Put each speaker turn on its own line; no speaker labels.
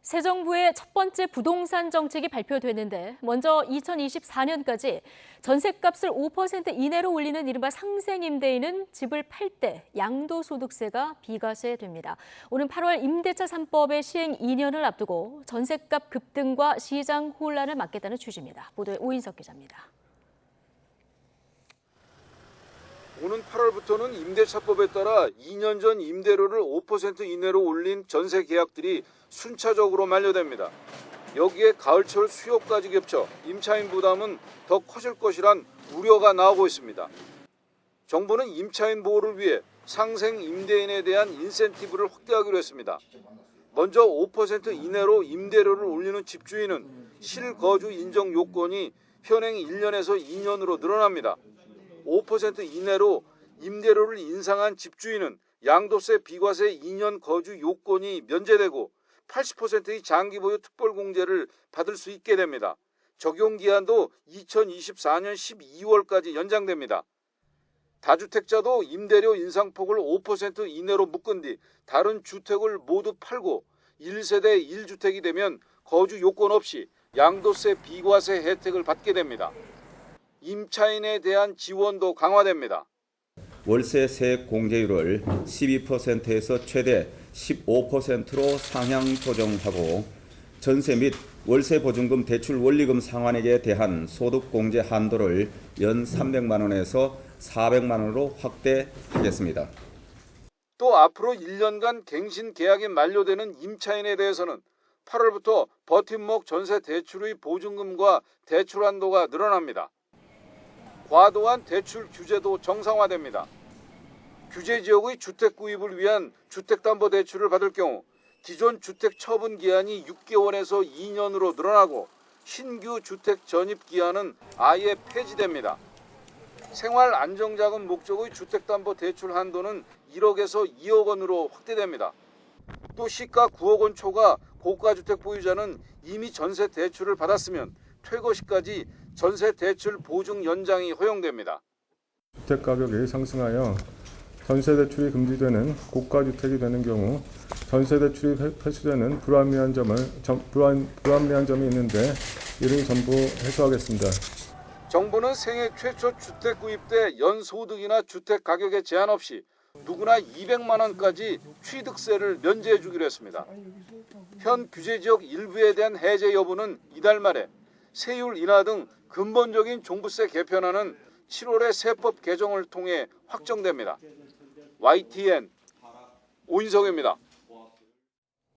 새 정부의 첫 번째 부동산 정책이 발표됐는데 먼저 2024년까지 전셋값을 5% 이내로 올리는 이른바 상생임대인은 집을 팔 때 양도소득세가 비과세됩니다. 오는 8월 임대차 3법의 시행 2년을 앞두고 전셋값 급등과 시장 혼란을 막겠다는 취지입니다. 보도에 오인석 기자입니다.
오는 8월부터는 임대차법에 따라 2년 전 임대료를 5% 이내로 올린 전세 계약들이 순차적으로 만료됩니다. 여기에 가을철 수요까지 겹쳐 임차인 부담은 더 커질 것이란 우려가 나오고 있습니다. 정부는 임차인 보호를 위해 상생 임대인에 대한 인센티브를 확대하기로 했습니다. 먼저 5% 이내로 임대료를 올리는 집주인은 실거주 인정 요건이 현행 1년에서 2년으로 늘어납니다. 5% 이내로 임대료를 인상한 집주인은 양도세 비과세 2년 거주 요건이 면제되고 80%의 장기 보유 특별공제를 받을 수 있게 됩니다. 적용 기한도 2024년 12월까지 연장됩니다. 다주택자도 임대료 인상폭을 5% 이내로 묶은 뒤 다른 주택을 모두 팔고 1세대 1주택이 되면 거주 요건 없이 양도세 비과세 혜택을 받게 됩니다. 임차인에 대한 지원도 강화됩니다.
월세 세액 공제율을 12%에서 최대 15%로 상향 조정하고 전세 및 월세 보증금 대출 원리금 상환액에 대한 소득 공제 한도를 연 300만 원에서 400만 원으로 확대하겠습니다.
또 앞으로 1년간 갱신 계약이 만료되는 임차인에 대해서는 8월부터 버팀목 전세 대출의 보증금과 대출 한도가 늘어납니다. 과도한 대출 규제도 정상화됩니다. 규제 지역의 주택 구입을 위한 주택담보대출을 받을 경우 기존 주택 처분 기한이 6개월에서 2년으로 늘어나고 신규 주택 전입 기한은 아예 폐지됩니다. 생활 안정자금 목적의 주택담보대출 한도는 1억에서 2억 원으로 확대됩니다. 또 시가 9억 원 초과 고가주택 보유자는 이미 전세 대출을 받았으면 퇴거 시까지 전세 대출 보증 연장이 허용됩니다.
주택 가격이 상승하여 전세 대출이 금지되는 고가 주택이 되는 경우 전세 대출이 회수되는 불합리한 점이 있는데 이를 전부 해소하겠습니다.
정부는 생애 최초 주택 구입 때 연소득이나 주택 가격에 제한 없이 누구나 200만 원까지 취득세를 면제해 주기로 했습니다. 현 규제 지역 일부에 대한 해제 여부는 이달 말에 세율 인하 등 근본적인 종부세 개편안은 7월에 세법 개정을 통해 확정됩니다. YTN 오인석입니다.